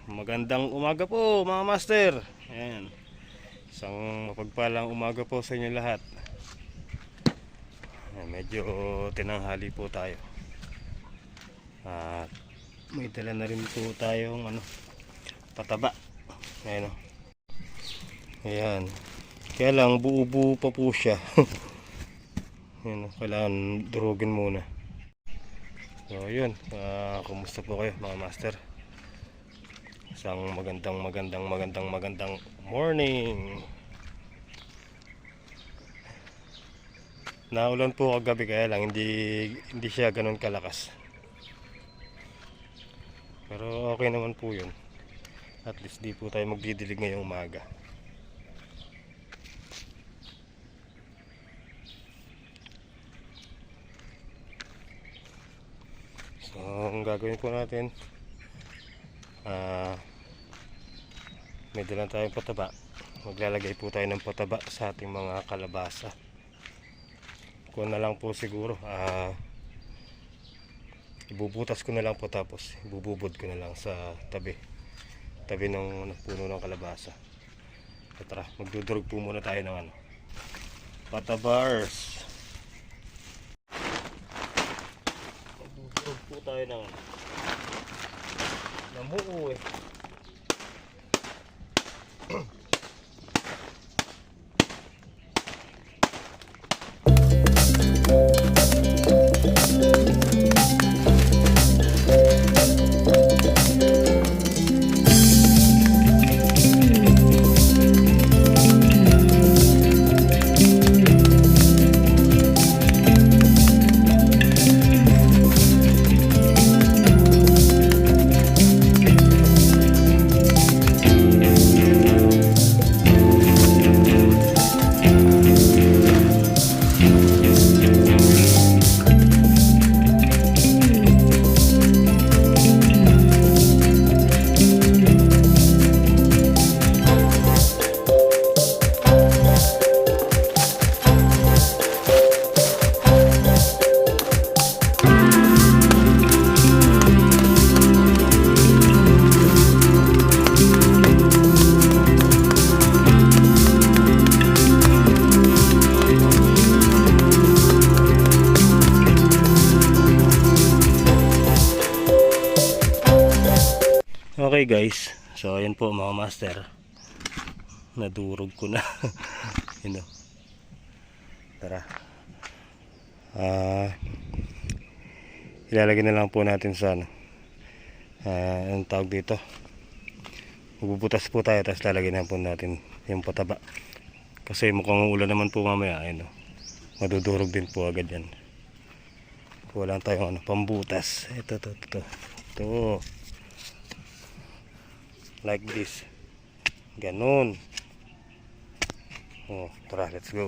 Magandang umaga po mga master. Ayan. Isang mapagpalang umaga po sa inyo lahat. Ayan, medyo tinanghali po tayo. At may dala na rin po tayong pataba. Ayan o. Ayan. Kaya lang buo-buo pa po siya. Ayan o. Kailangan durugin muna. So yun. Kumusta po kayo mga master? Isang magandang morning. Naulan po kagabi kaya lang hindi siya ganoon kalakas. Pero okay naman po 'yun. At least di po tayo magdidilig ngayong umaga. So, ang gagawin po natin may dalang tayong pataba. Maglalagay po tayo ng pataba sa ating mga kalabasa. Kung na lang po siguro ibubutas ko na lang po, tapos ibububod ko na lang sa tabi ng puno ng kalabasa. So, tara, magdudurog po muna tayo ng patabars. Magdudurog po tayo ng namuo eh. Okay guys, so ayan po mga master, nadurog ko na. Yun o. Tara, ilalagay na lang po natin sa ang tawag dito, magbubutas po tayo, tapos lalagay na po natin yung pataba kasi mukhang ulan naman po mamaya. Ayun o, madudurog din po agad yan. Wala tayong pambutas. Ito like this, ganun. Tara, let's go.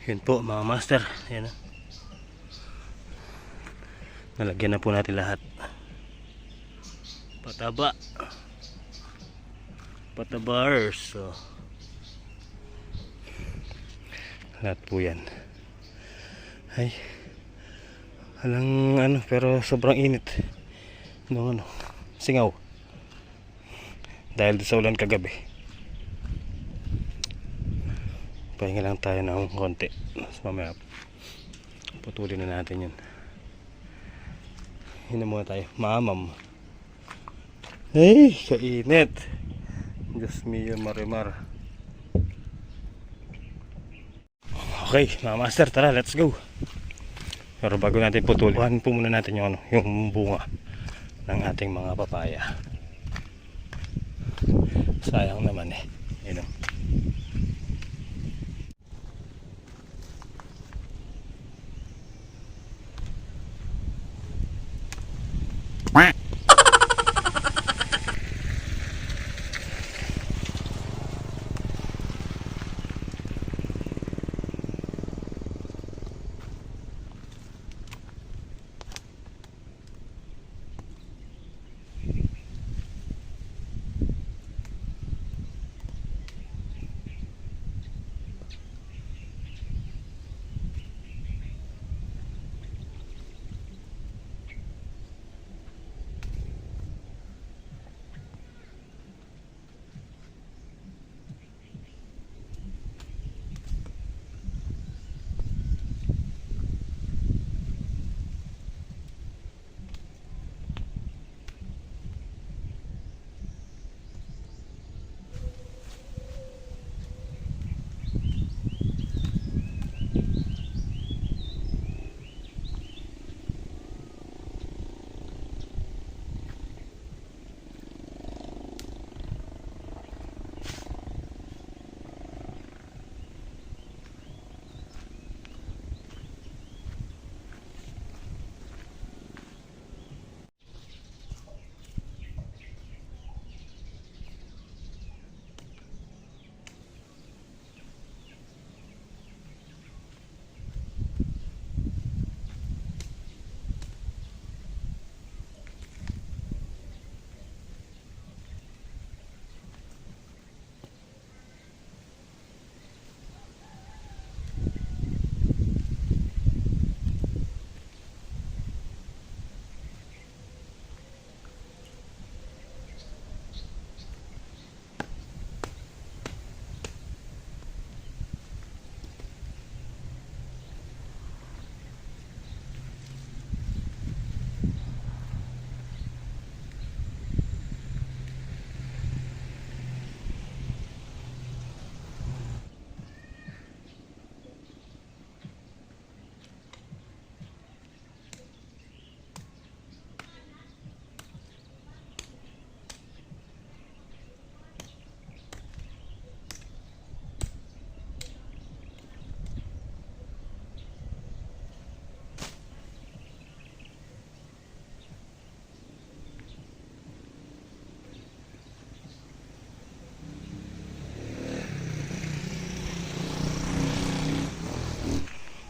Yun po mga master. Ayan na. Nalagyan na po natin lahat. Pataba. Patabars. So, lahat po yan. Ay. Alang ano, pero sobrang init. Ano, singaw. Dahil sa ulan kagabi. Pahinga lang tayo ng konti. Mas mamaya putulin na natin yun. Yun na muna tayo. Mamam. Ay, kainit. Diyos mio, marimar. Okay, mga master, tara, let's go. Pero bago natin putulin, kuhanin po muna natin yung, yung bunga ng ating mga papaya. Sayang naman eh. Yun o.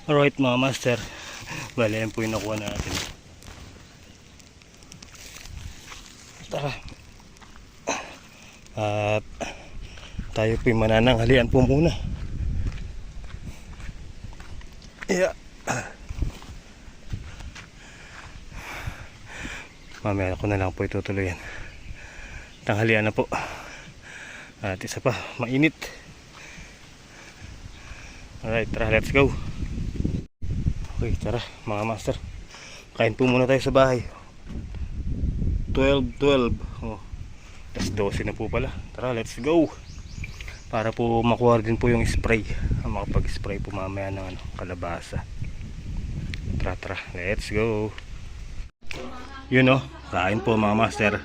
Alright mga master, bali yan po yung nakuha natin. Tara. At tayo po yung manananghalian po muna. Yeah. Mamaya ko na lang po itutuloy yan. Tanghalian na po. At isa pa, mainit. Alright, tara, let's go. Okay, tara mga master. Kain po muna tayo sa bahay. 12:12. Oh, tas 12 na po pala. Tara, let's go. Para po makuha din po yung spray. Makapag-spray po mamaya ng kalabasa. Tara, tara, let's go. Yun o, kain po mga master.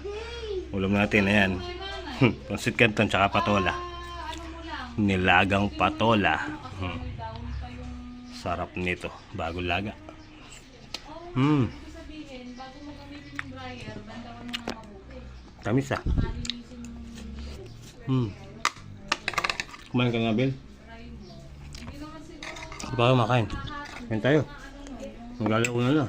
Ulam natin, ayan. Pansit canton tsaka patola. Nilagang patola. Sarap nito, bagong laga. Tamis ah. Kumain ka nga, Bel? Hindi pa kayo makain. Kain tayo. Maglalao na na.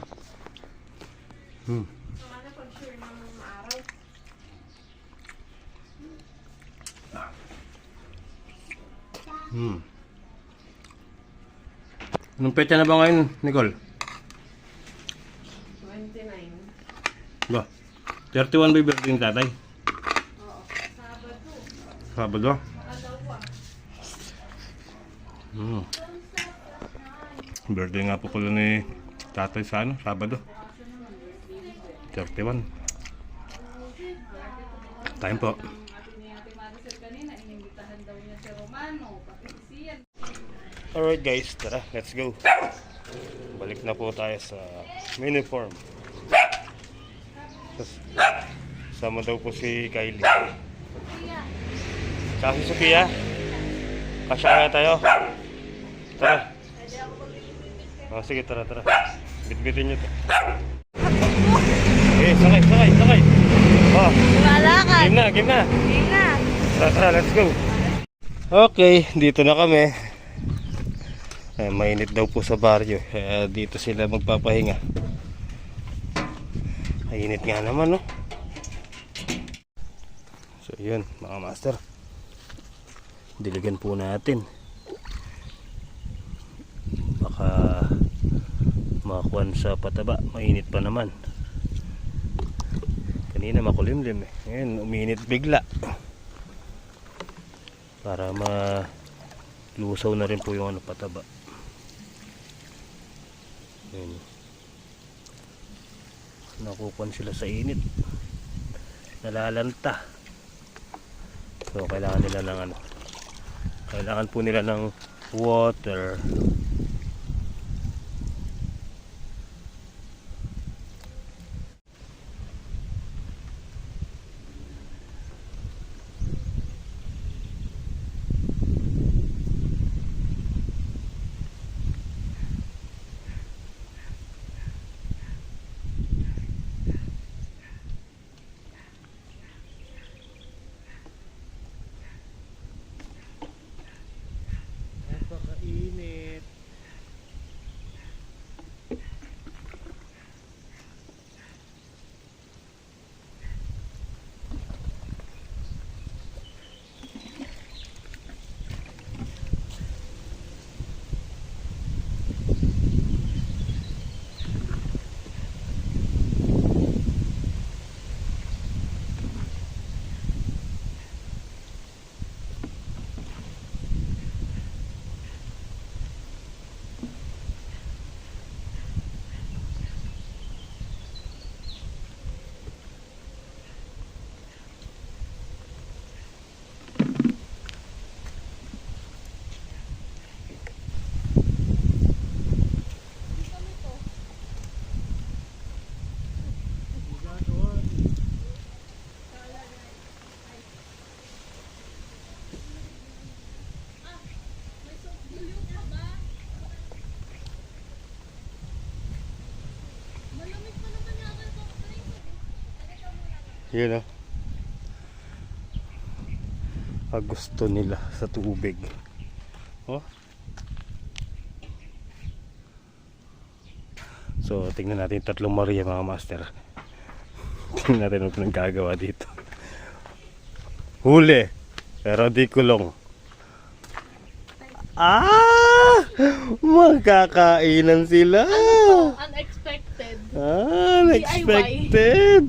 Anong petsa na ba ngayon, Nicole? 29. Ba? 31 ba yung birthday ng tatay? Oo. Sabado. Sabado? Birthday nga po pala ni tatay sa ano, Sabado. 31. Kain po. Alright guys, tara, let's go. Balik na po tayo sa uniform. Sama daw po si Kylie. Kasi Sophia, kasya nga tayo. Tara. Oh, sige, tara. Bitbitin nyo to. Okay, sakay. Oh, Wala ka. game na. Game na. Tara, let's go. Okay, dito na kami. Mainit daw po sa baryo. Dito sila magpapahinga. Mainit nga naman, no? So, yun, mga master. Diligan po natin. Baka makakuan sa pataba. Mainit pa naman. Kanina makulimlim eh. Ngayon, uminit bigla. Para malusaw na rin po yung pataba. Ayun. Nakukuan sila sa init. Nalalanta. So kailangan nila ng kailangan po nila ng water. Napakainit. Yun gusto nila sa tubig. Oh. So tingnan natin yung tatlong Maria, mga master. Tingnan natin ano nagagawa dito. Huli pero di kulong. Magkakainan sila. Unexpected. Unexpected.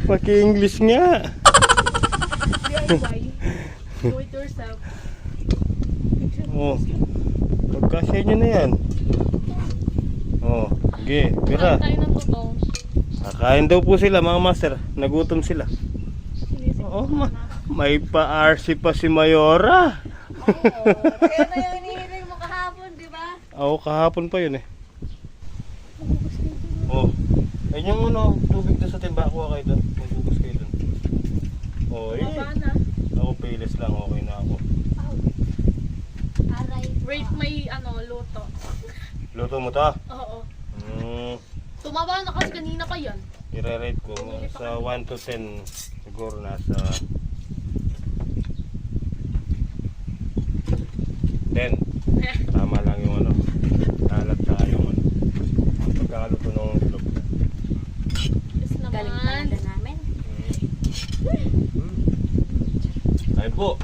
Paki-English nga. DIY. Do it yourself. Oh. Pagkasya nyo na yan. Oh, sige, tira. Kain tayo ng tutong. Kakain daw po sila, mga master. Nagutom sila. Oo, may pa-RC pa si Mayora. Kaya na yung hinihiling mo kahapon, di ba? Oo, kahapon pa yun eh. Oh. Ayun yung tubig doon sa timba. Kuha kayo doon. Magugas kayo doon. Oh, eh. Baba na. Ako payless lang. Okay na ako. Rate may luto. Luto mo ta? Oo. Tumaba na kasi kanina pa yan. I-rate ko sa 1 to 10. Siguro nasa 10. Tama lang yung po.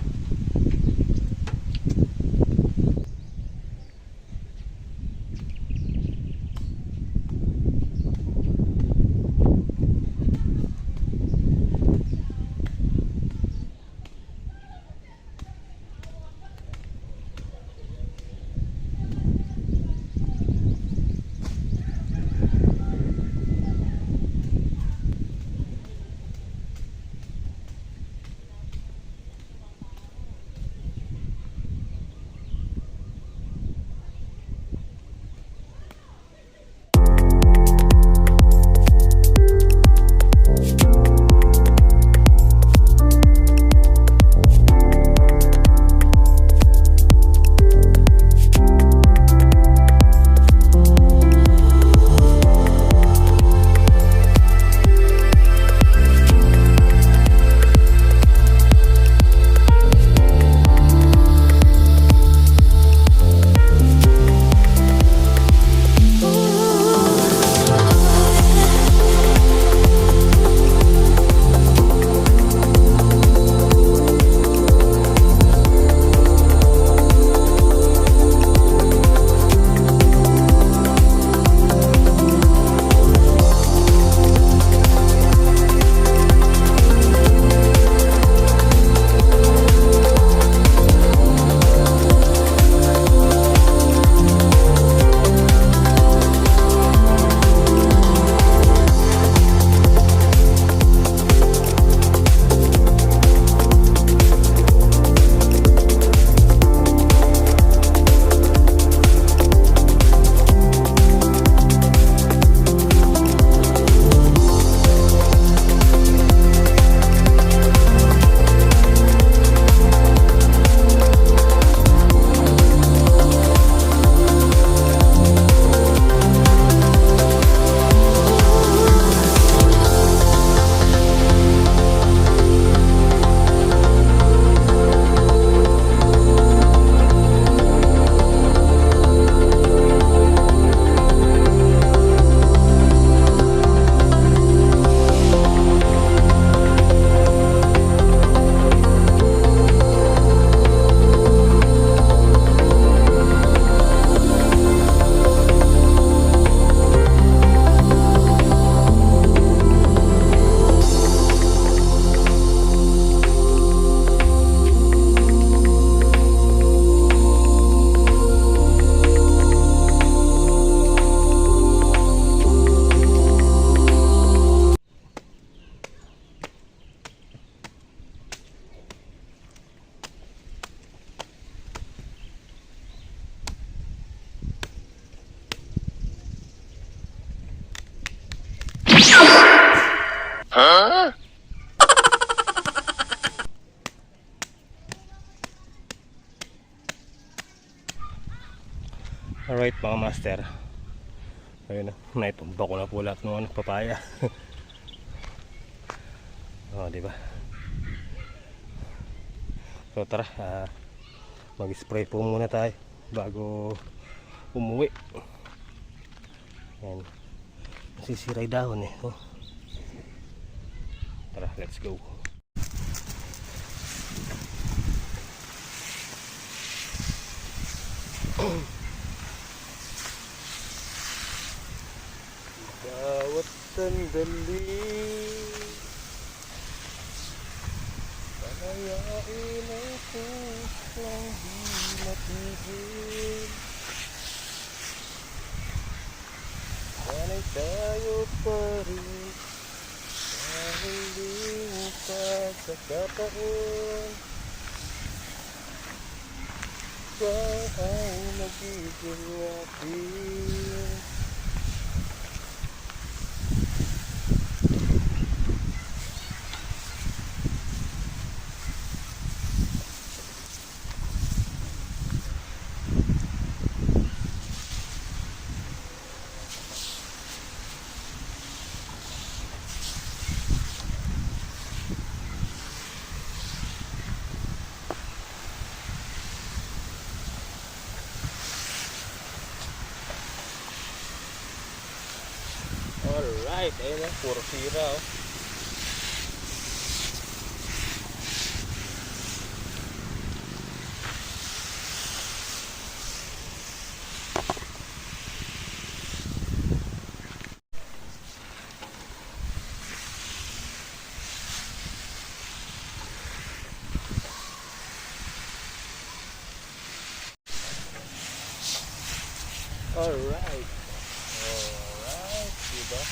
Alright mga master. Ayun na, naitumba ko na po lahat ng papaya. Oh, di ba? So tara, mag-spray po muna tayo bago umuwi. Yan. Masisiray dahon eh. Oh. Tara, let's go. Bawat sandali palayain ang pusong di matigil. Sana'y tayo pa rin sa huling pagkakataon. Ikaw ay magiging atin. Alright, ayun na, puro sira oh. Alright. Alright, diba?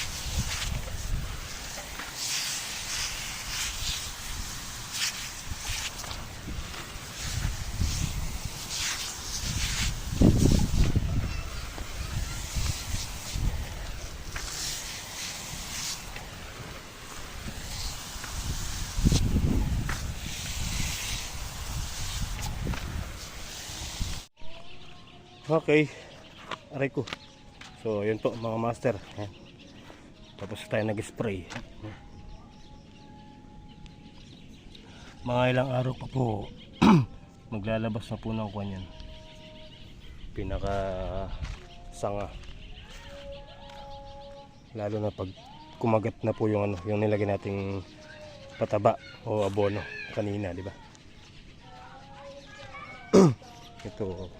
Okay, aray ko. So, yun po mga master. Ayan. Tapos tayo nag-spray. Mga ilang araw pa po, maglalabas na po ng kwan yan. Pinaka sanga. Lalo na pag kumagat na po yung ano, yung nilagay nating pataba o abono kanina, di ba? Ito,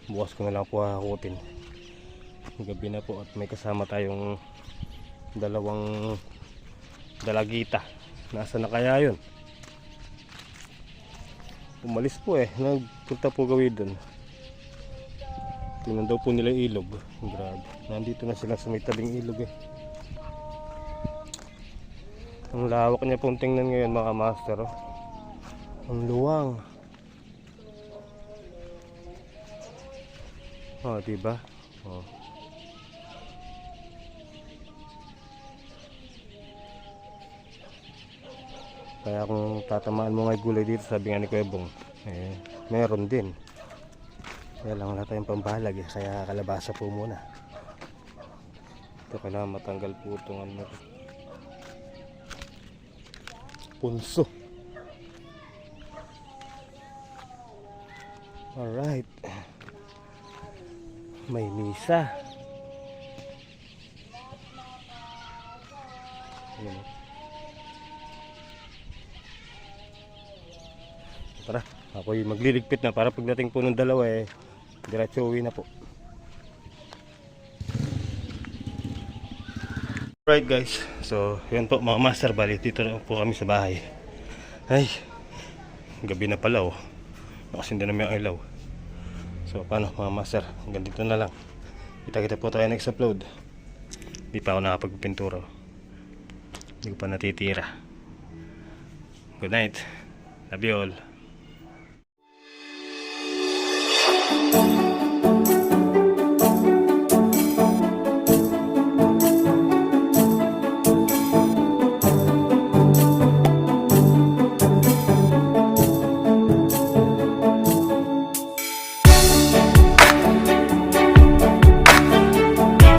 bukas ko na lang po hakutin. Gabi na po at may kasama tayong dalawang dalagita. Nasa na kaya yun? Umalis po eh. Nagpunta po gawin doon. Tingnan daw po nila yung ilog. Grabe. Nandito na sila sa may tabing ilog eh. Ang lawak niya pong tingnan ngayon mga master. Oh. Ang luwang. Oh, diba? Oh. Kaya kung tatamaan mo nga gulay dito, sabi nga ni Kuya Bong, eh, meron din. Kaya lang wala tayong pambalag eh, kaya kalabasa po muna. Ito kailangan matanggal po itong ano, punso. Alright. May misa. Ayan. Tara, ako'y magliligpit na para pagdating po ng dalawa eh, diretso uwi na po. Alright guys, so yun po mga master, bali dito na po kami sa bahay. Ay, gabi na pala oh. Nakasindi namin ang ilaw. So paano mga master, hanggang dito na lang. Kita-kita po tayo next upload. Hindi pa ako nakapagpintura. Hindi ko pa natitira. Good night. Love you all.